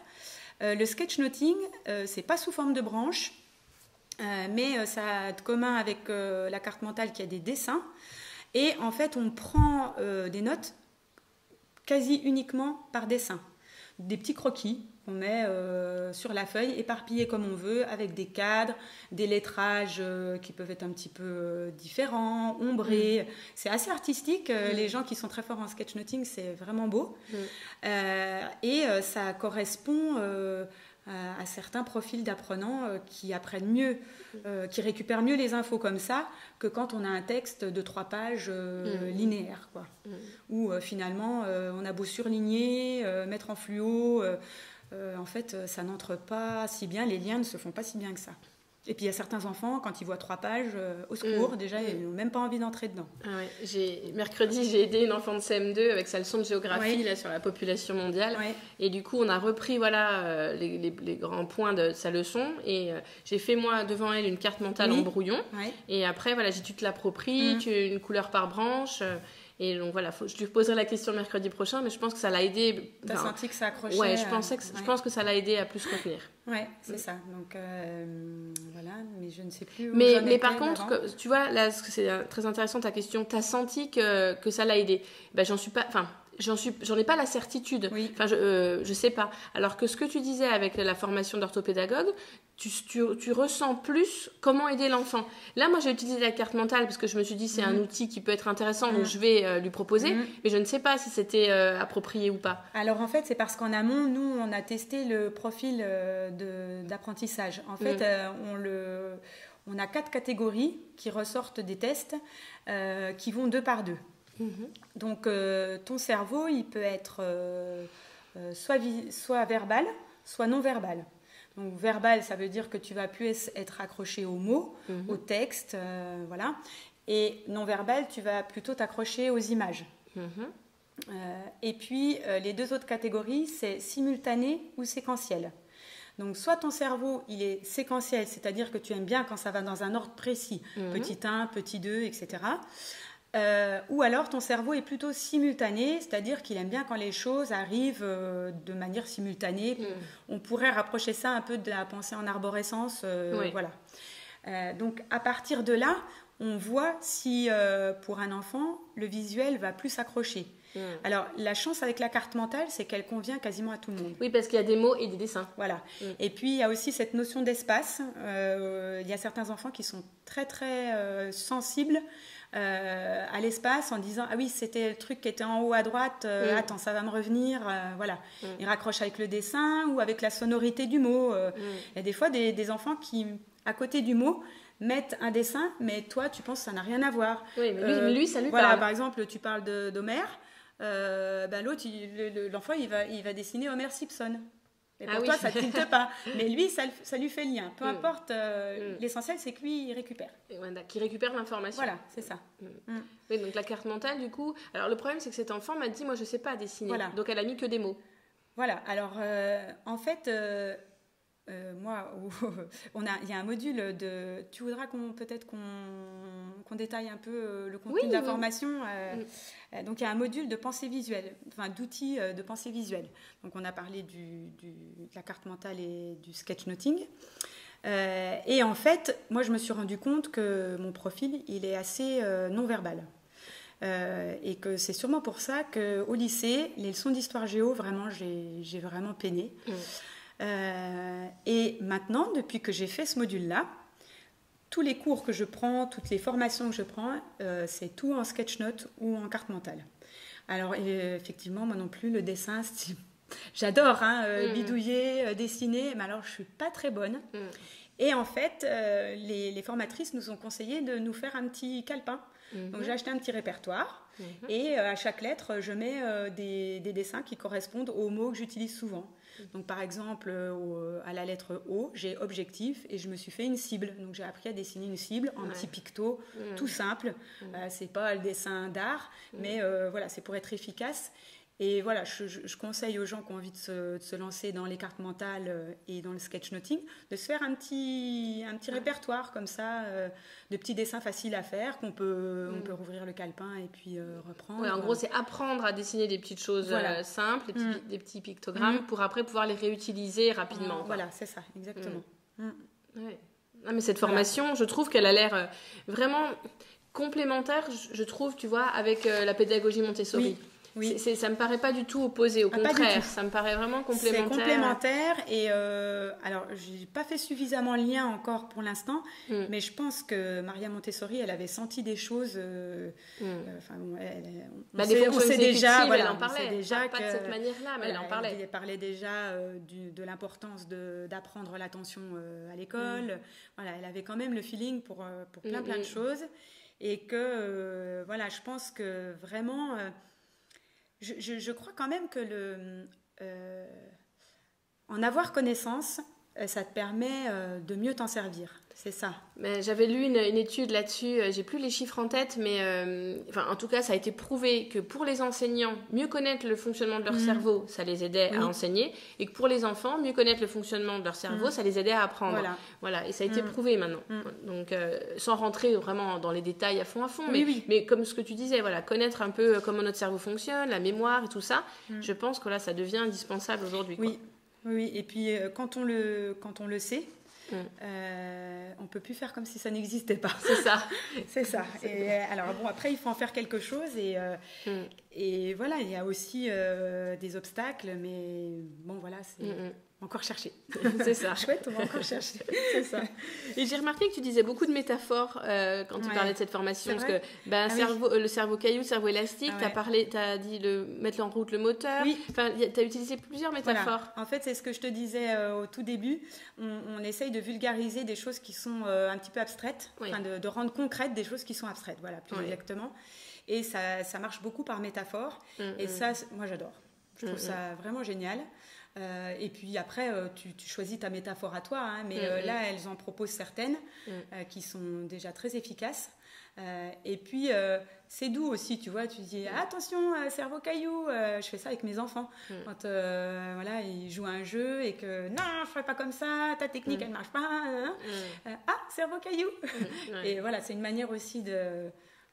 Le sketchnoting, c'est pas sous forme de branches, mais ça a de commun avec la carte mentale qui a des dessins. Et en fait, on prend des notes quasi uniquement par dessin. Des petits croquis qu'on met sur la feuille, éparpillés comme on veut, avec des cadres, des lettrages qui peuvent être un petit peu différents, ombrés. C'est assez artistique. Les gens qui sont très forts en sketchnoting, c'est vraiment beau. Et ça correspond à certains profils d'apprenants qui apprennent mieux, qui récupèrent mieux les infos comme ça que quand on a un texte de 3 pages linéaire, quoi. Où finalement on a beau surligner, mettre en fluo, en fait ça n'entre pas si bien, les liens ne se font pas si bien que ça. Et puis il y a certains enfants, quand ils voient 3 pages, au secours, déjà, ils n'ont même pas envie d'entrer dedans. Ah ouais. Mercredi, j'ai aidé une enfant de CM2 avec sa leçon de géographie là, sur la population mondiale. Ouais. Et du coup, on a repris les grands points de sa leçon. Et j'ai fait, moi, devant elle, une carte mentale en brouillon. Ouais. Et après, voilà, tu te l'appropries, une couleur par branche. Et donc voilà, je lui poserai la question mercredi prochain, mais je pense que ça l'a aidé. T'as senti que ça accrochait? Ouais, je pense que ça l'a aidé à plus retenir. Ouais, c'est ça. Donc voilà, mais je ne sais plus où mais par contre, tu vois, là, c'est très intéressant ta question. T'as senti que ça l'a aidé? Ben, j'en ai pas la certitude. Oui. Enfin, je sais pas. Alors que ce que tu disais avec la formation d'orthopédagogue, tu ressens plus comment aider l'enfant. Là, moi, j'ai utilisé la carte mentale parce que je me suis dit c'est un outil qui peut être intéressant, donc je vais lui proposer. Mais je ne sais pas si c'était approprié ou pas. Alors en fait, c'est parce qu'en amont, nous, on a testé le profil d'apprentissage. En fait, on a 4 catégories qui ressortent des tests qui vont 2 par 2. Donc ton cerveau, il peut être soit verbal, soit non verbal. Donc verbal, ça veut dire que tu vas plus être accroché aux mots, au texte, voilà. Et non verbal, tu vas plutôt t'accrocher aux images. Et puis les 2 autres catégories, c'est simultané ou séquentiel. Donc soit ton cerveau, il est séquentiel, c'est-à-dire que tu aimes bien quand ça va dans un ordre précis, petit 1, petit 2, etc. Ou alors ton cerveau est plutôt simultané, c'est-à-dire qu'il aime bien quand les choses arrivent de manière simultanée. On pourrait rapprocher ça un peu de la pensée en arborescence, voilà. Donc à partir de là, on voit si pour un enfant, le visuel va plus s'accrocher. Alors la chance avec la carte mentale, c'est qu'elle convient quasiment à tout le monde. Oui, parce qu'il y a des mots et des dessins. Voilà. Et puis il y a aussi cette notion d'espace. Il y a certains enfants qui sont très très sensibles à l'espace en disant ah oui, c'était le truc qui était en haut à droite, attends, ça va me revenir, voilà. Ils raccrochent avec le dessin ou avec la sonorité du mot. Il y a des fois des enfants qui, à côté du mot, mettent un dessin, mais toi tu penses que ça n'a rien à voir. Oui, mais lui ça lui voilà, parle. Par exemple, tu parles d'Homère, l'autre, l'enfant il va dessiner Homer Simpson. Et pour toi, ça ne tilte pas. Mais lui, ça lui fait lien. Peu importe, l'essentiel, c'est que lui, il récupère. Qu'il récupère l'information. Voilà, c'est ça. Oui, donc la carte mentale, du coup... Alors, le problème, c'est que cet enfant m'a dit, moi, je ne sais pas dessiner. Voilà. Donc, elle a mis que des mots. Voilà. Alors, en fait... moi, il y a un module de... Tu voudras peut-être qu'on détaille un peu le contenu de la formation. Donc, il y a un module de pensée visuelle, enfin d'outils de pensée visuelle. Donc, on a parlé de la carte mentale et du sketchnoting. Et en fait, moi, je me suis rendu compte que mon profil, il est assez non-verbal. Et que c'est sûrement pour ça qu'au lycée, les leçons d'histoire géo, vraiment, j'ai vraiment peiné. Et maintenant, depuis que j'ai fait ce module-là, tous les cours que je prends, toutes les formations que je prends, c'est tout en sketchnote ou en carte mentale. Alors effectivement, moi non plus, le dessin, j'adore bidouiller, dessiner, mais alors je suis pas très bonne. Et en fait, les formatrices nous ont conseillé de nous faire un petit calepin. Donc j'ai acheté un petit répertoire et à chaque lettre, je mets des dessins qui correspondent aux mots que j'utilise souvent. Donc par exemple, à la lettre O, j'ai objectif et je me suis fait une cible. Donc j'ai appris à dessiner une cible en petit picto, tout simple. C'est pas le dessin d'art, mais voilà, c'est pour être efficace. Et voilà, je conseille aux gens qui ont envie de se lancer dans les cartes mentales et dans le sketchnoting de se faire un petit répertoire comme ça, de petits dessins faciles à faire on peut rouvrir le calepin et puis reprendre. Ouais, en gros, c'est apprendre à dessiner des petites choses simples, des petits pictogrammes pour après pouvoir les réutiliser rapidement. Voilà, c'est ça, exactement. Ouais. Ah, mais cette formation, je trouve qu'elle a l'air vraiment complémentaire, je trouve, tu vois, avec la pédagogie Montessori. Oui. Ça me paraît pas du tout opposé, au contraire, ça me paraît vraiment complémentaire. C'est complémentaire et alors j'ai pas fait suffisamment le lien encore pour l'instant, mais je pense que Maria Montessori, elle avait senti des choses. On sait déjà, voilà, elle en parlait, déjà pas de cette manière-là, mais elle en parlait. Elle parlait déjà de l'importance d'apprendre l'attention à l'école. Voilà, elle avait quand même le feeling pour plein de choses et que voilà, je pense que vraiment. Je crois quand même que en avoir connaissance, ça te permet de mieux t'en servir. C'est ça. Mais j'avais lu une étude là-dessus, j'ai plus les chiffres en tête, mais en tout cas, ça a été prouvé que pour les enseignants, mieux connaître le fonctionnement de leur cerveau, ça les aidait à enseigner, et que pour les enfants, mieux connaître le fonctionnement de leur cerveau, ça les aidait à apprendre. Voilà. Et ça a été prouvé maintenant. Donc, sans rentrer vraiment dans les détails à fond, mais comme ce que tu disais, voilà, connaître un peu comment notre cerveau fonctionne, la mémoire et tout ça, je pense que là, ça devient indispensable aujourd'hui. Oui. Et puis, quand on le sait, on peut plus faire comme si ça n'existait pas. C'est ça. Et alors bon, après il faut en faire quelque chose et voilà, il y a aussi des obstacles, mais bon voilà, c'est encore chercher. C'est ça. Chouette, on va encore chercher. C'est ça. Et j'ai remarqué que tu disais beaucoup de métaphors quand tu parlais de cette formation, parce que le cerveau caillou, le cerveau élastique, t'as dit mettre en route le moteur. Oui. Enfin, t'as utilisé plusieurs métaphores. Voilà. En fait, c'est ce que je te disais au tout début. On essaye de vulgariser des choses qui sont un petit peu abstraites, de rendre concrètes des choses qui sont abstraites. Voilà, plus exactement. Et ça marche beaucoup par métaphore. Et ça, moi, j'adore. Je trouve ça vraiment génial. Et puis après, tu choisis ta métaphore à toi, mais là, elles en proposent certaines qui sont déjà très efficaces. Et puis, c'est doux aussi, tu vois. Tu dis, attention, cerveau caillou, je fais ça avec mes enfants. Quand ils jouent à un jeu et que, non, je ne ferai pas comme ça, ta technique, elle ne marche pas. Cerveau caillou. Et voilà, c'est une manière aussi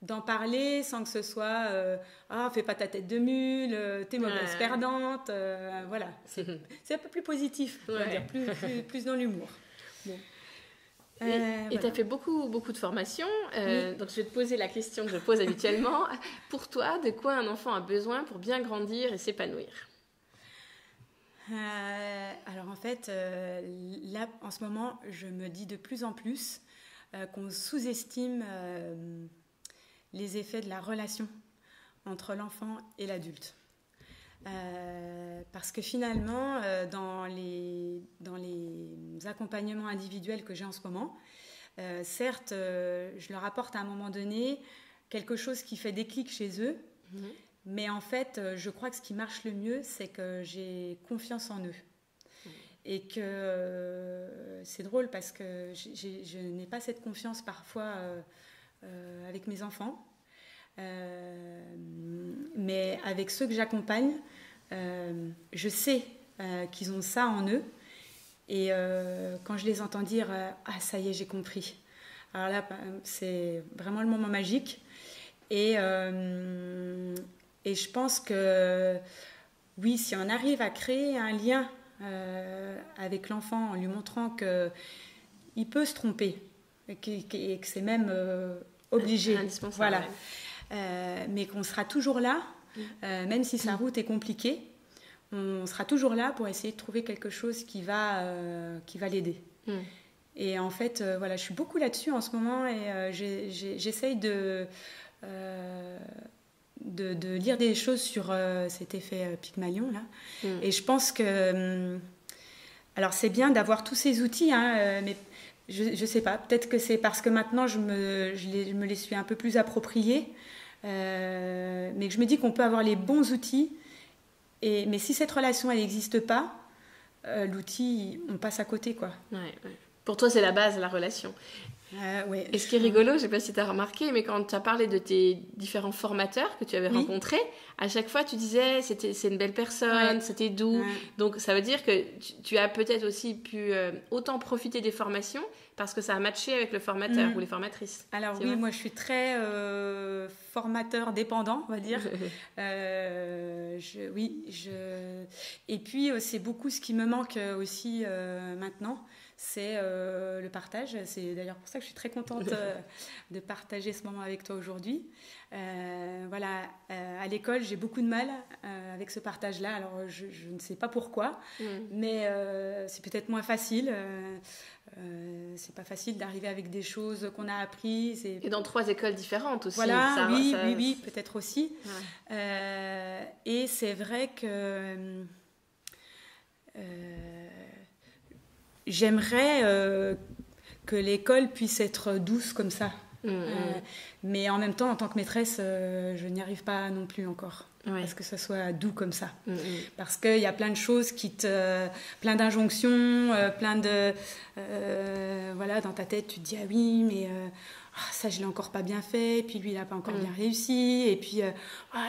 d'en parler sans que ce soit fais pas ta tête de mule, t'es mauvaise perdante, voilà, c'est un peu plus positif, on va dire, plus dans l'humour. Bon. Et tu as fait beaucoup de formations, donc je vais te poser la question que je pose habituellement. Pour toi, de quoi un enfant a besoin pour bien grandir et s'épanouir? Alors en fait, là en ce moment, je me dis de plus en plus qu'on sous-estime les effets de la relation entre l'enfant et l'adulte. Parce que finalement, dans les accompagnements individuels que j'ai en ce moment, certes, je leur apporte à un moment donné quelque chose qui fait déclic chez eux, mais en fait, je crois que ce qui marche le mieux, c'est que j'ai confiance en eux. Et que c'est drôle parce que je n'ai pas cette confiance parfois avec mes enfants, mais avec ceux que j'accompagne, je sais qu'ils ont ça en eux, et quand je les entends dire ça y est, j'ai compris, alors là c'est vraiment le moment magique, et je pense que oui, si on arrive à créer un lien avec l'enfant en lui montrant qu'il peut se tromper et que c'est même obligé, indispensable, mais qu'on sera toujours là, même si sa route est compliquée, on sera toujours là pour essayer de trouver quelque chose qui va l'aider. Et en fait, voilà, je suis beaucoup là-dessus en ce moment, et j'essaye de lire des choses sur cet effet Pygmalion là, et je pense que alors c'est bien d'avoir tous ces outils, mais je sais pas, peut-être que c'est parce que maintenant je me les suis un peu plus appropriés, mais que je me dis qu'on peut avoir les bons outils, mais si cette relation elle n'existe pas, l'outil on passe à côté, quoi. Ouais. Pour toi, c'est la base, la relation. Ouais. Et ce qui est rigolo, je ne sais pas si tu as remarqué, mais quand tu as parlé de tes différents formateurs que tu avais rencontrés, à chaque fois tu disais c'est une belle personne, c'était doux. Donc ça veut dire que tu as peut-être aussi pu autant profiter des formations parce que ça a matché avec le formateur ou les formatrices. Alors oui, moi je suis très formateur dépendant, on va dire. Et puis c'est beaucoup ce qui me manque aussi maintenant. C'est le partage. C'est d'ailleurs pour ça que je suis très contente de partager ce moment avec toi aujourd'hui. À l'école, j'ai beaucoup de mal avec ce partage-là. Alors, je ne sais pas pourquoi, mais c'est peut-être moins facile. C'est pas facile d'arriver avec des choses qu'on a apprises. Et dans 3 écoles différentes aussi. Voilà, oui, peut-être aussi. Et c'est vrai que... j'aimerais que l'école puisse être douce comme ça. Mais en même temps, en tant que maîtresse, je n'y arrive pas non plus encore. à ce que ça soit doux comme ça. Parce qu'il y a plein de choses plein d'injonctions, plein de... voilà, dans ta tête, tu te dis, ah oui, mais... ça je l'ai encore pas bien fait, et puis lui il a pas encore bien réussi, et puis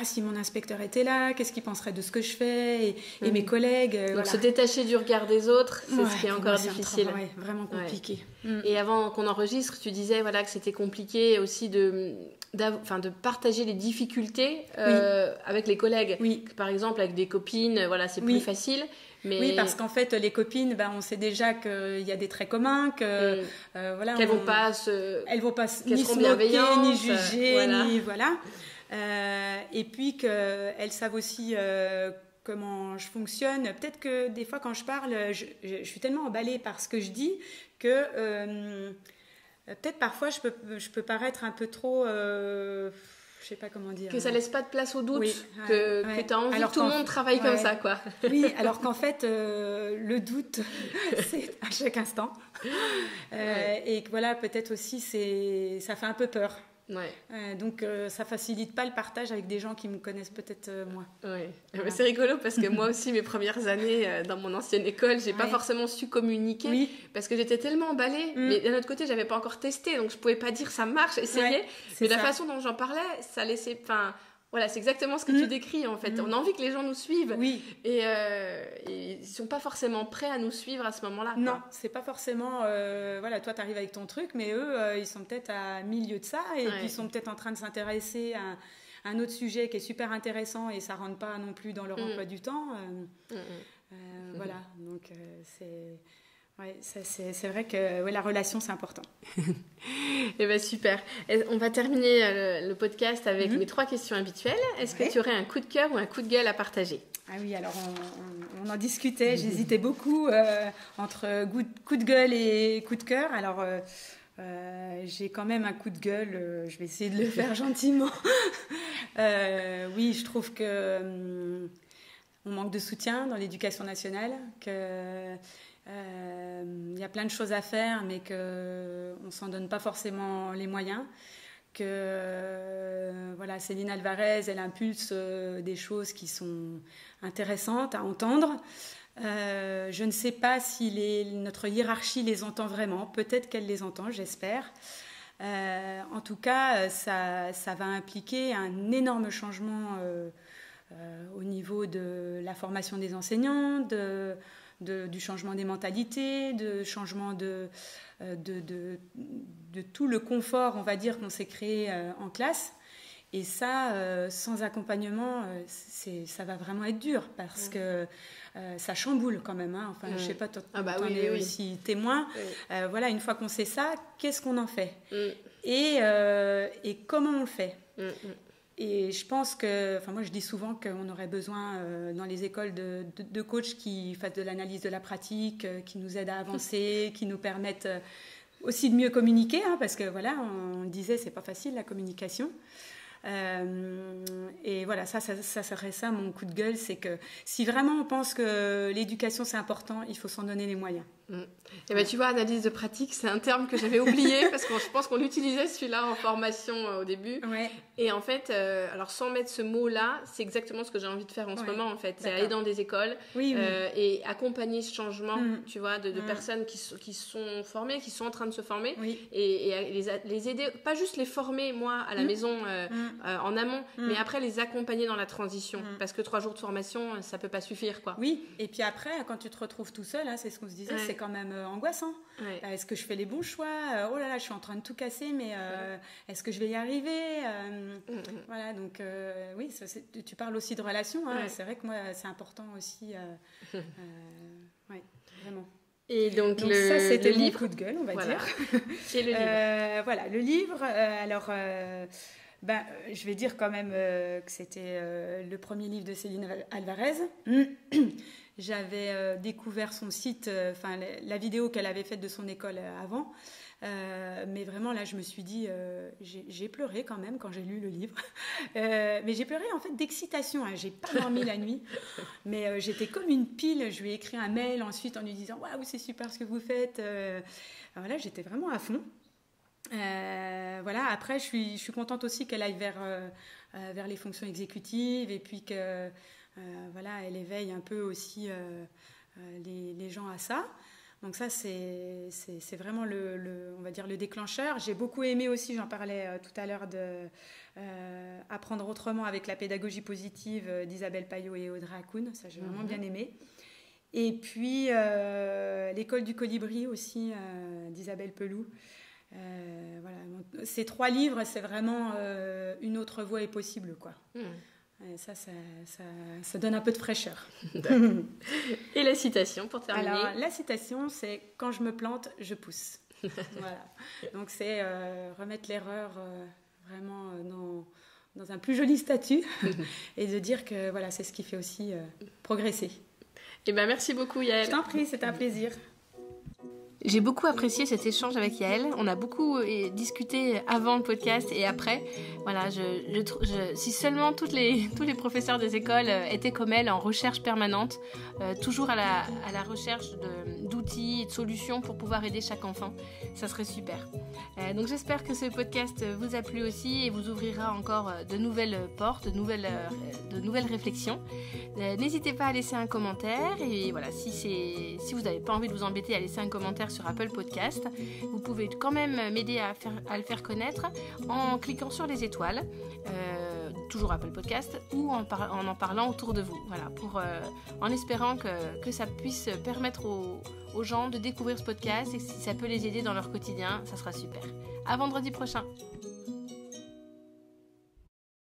si mon inspecteur était là, qu'est-ce qu'il penserait de ce que je fais, et mes collègues. Donc voilà. Se détacher du regard des autres, c'est ce qui est encore difficile. C'est vraiment compliqué. Et avant qu'on enregistre, tu disais que c'était compliqué aussi de partager les difficultés avec les collègues. Par exemple avec des copines, c'est plus facile. Mais... Oui, parce qu'en fait, les copines, on sait déjà qu'il y a des traits communs, que qu'elles vont pas ni se moquer, ni juger, ni voilà. Et puis qu'elles savent aussi comment je fonctionne. Peut-être que des fois, quand je parle, je suis tellement emballée par ce que je dis que peut-être parfois je peux paraître un peu trop. Je sais pas comment dire. Que ça laisse pas de place au doute, que tu as envie que tout le monde travaille comme ça, quoi. Oui, alors qu'en fait, le doute, c'est à chaque instant. Et que voilà, peut-être aussi, ça fait un peu peur. Donc, ça facilite pas le partage avec des gens qui me connaissent peut-être moins. Voilà. C'est rigolo parce que moi aussi, mes premières années dans mon ancienne école, j'ai pas forcément su communiquer parce que j'étais tellement emballée. Mais d'un autre côté, j'avais pas encore testé, donc je pouvais pas dire ça marche, essayer. Mais la façon dont j'en parlais, ça laissait... Voilà, c'est exactement ce que tu décris en fait. On a envie que les gens nous suivent. Et ils sont pas forcément prêts à nous suivre à ce moment-là. Non, c'est pas forcément. Voilà, toi t'arrives avec ton truc, mais eux, ils sont peut-être à milieu de ça et puis ils sont peut-être en train de s'intéresser à un autre sujet qui est super intéressant et ça rentre pas non plus dans leur emploi du temps. Voilà, donc c'est. Ouais, c'est vrai que la relation, c'est important. Eh ben super. On va terminer le podcast avec mes 3 questions habituelles. Est-ce que tu aurais un coup de cœur ou un coup de gueule à partager ? Ah oui, alors on en discutait. J'hésitais beaucoup entre coup de gueule et coup de cœur. Alors, j'ai quand même un coup de gueule. Je vais essayer de le faire gentiment. Oui, je trouve que on manque de soutien dans l'éducation nationale, que il y a plein de choses à faire, mais qu'on s'en donne pas forcément les moyens. Voilà, Céline Alvarez, elle impulse des choses qui sont intéressantes à entendre. Je ne sais pas si notre hiérarchie les entend vraiment. Peut-être qu'elle les entend, j'espère. En tout cas, ça va impliquer un énorme changement au niveau de la formation des enseignants, du changement des mentalités, de changement de tout le confort, on va dire, qu'on s'est créé en classe. Et ça, sans accompagnement, ça va vraiment être dur parce que ça chamboule quand même. Hein. Enfin, je sais pas, toi, t'en es aussi témoin. Voilà, une fois qu'on sait ça, qu'est-ce qu'on en fait et comment on le fait Et je pense moi je dis souvent qu'on aurait besoin dans les écoles de coachs qui fassent de l'analyse de la pratique, qui nous aident à avancer, qui nous permettent aussi de mieux communiquer, hein, parce que voilà, on disait c'est pas facile la communication. Et voilà, ça serait ça mon coup de gueule, c'est que si vraiment on pense que l'éducation c'est important, il faut s'en donner les moyens. Et ben tu vois, analyse de pratique, c'est un terme que j'avais oublié parce que je pense qu'on utilisait celui-là en formation au début. Et en fait, alors sans mettre ce mot-là, c'est exactement ce que j'ai envie de faire en ce moment en fait. C'est aller dans des écoles et accompagner ce changement, tu vois, de personnes qui sont formées, qui sont en train de se former et les aider, pas juste les former moi à la maison en amont, mais après les accompagner dans la transition parce que 3 jours de formation, ça peut pas suffire quoi. Oui, et puis après, quand tu te retrouves tout seul, hein, c'est ce qu'on se disait, c'est quand même angoissant. Est-ce que je fais les bons choix ? Oh là là, je suis en train de tout casser, mais est-ce que je vais y arriver ? Voilà, donc oui, tu parles aussi de relations. Hein, c'est vrai que moi, c'est important aussi. Vraiment. Et donc ça, c'était mon coup de gueule, on va dire. Et le livre. Voilà, le livre. Alors, je vais dire quand même que c'était le premier livre de Céline Alvarez. J'avais découvert son site, la vidéo qu'elle avait faite de son école avant. Mais vraiment, là, je me suis dit, j'ai pleuré quand même quand j'ai lu le livre. Mais j'ai pleuré en fait d'excitation. Hein. J'ai pas dormi la nuit, mais j'étais comme une pile. Je lui ai écrit un mail ensuite en lui disant waouh, c'est super ce que vous faites. Voilà, j'étais vraiment à fond. Voilà. Après, je suis contente aussi qu'elle aille vers vers les fonctions exécutives et puis que voilà, elle éveille un peu aussi les gens à ça. Donc ça, c'est vraiment on va dire le déclencheur. J'ai beaucoup aimé aussi, j'en parlais tout à l'heure, Apprendre autrement avec la pédagogie positive d'Isabelle Payot et Audrey Hakoun. Ça, j'ai vraiment bien aimé. Et puis, L'école du colibri aussi, d'Isabelle Peloux. Voilà. Ces 3 livres, c'est vraiment une autre voie est possible, quoi. Et ça donne un peu de fraîcheur. Et la citation, pour terminer? Alors, la citation, c'est « Quand je me plante, je pousse ». Voilà. Donc, c'est remettre l'erreur vraiment dans un plus joli statut et de dire que voilà, c'est ce qui fait aussi progresser. Eh ben, merci beaucoup, Yael. Je t'en prie, c'était un plaisir. J'ai beaucoup apprécié cet échange avec Yael. On a beaucoup discuté avant le podcast et après. Voilà, si seulement tous les professeurs des écoles étaient comme elle, en recherche permanente, toujours à la recherche d'outils et de solutions pour pouvoir aider chaque enfant, ça serait super. Donc j'espère que ce podcast vous a plu aussi et vous ouvrira encore de nouvelles portes, de nouvelles réflexions. N'hésitez pas à laisser un commentaire et voilà, si vous n'avez pas envie de vous embêter à laisser un commentaire sur Apple Podcast, vous pouvez quand même m'aider à le faire connaître en cliquant sur les étoiles, toujours Apple Podcast, ou en parlant autour de vous. Voilà, en espérant que ça puisse permettre aux gens de découvrir ce podcast et si ça peut les aider dans leur quotidien, ça sera super. À vendredi prochain.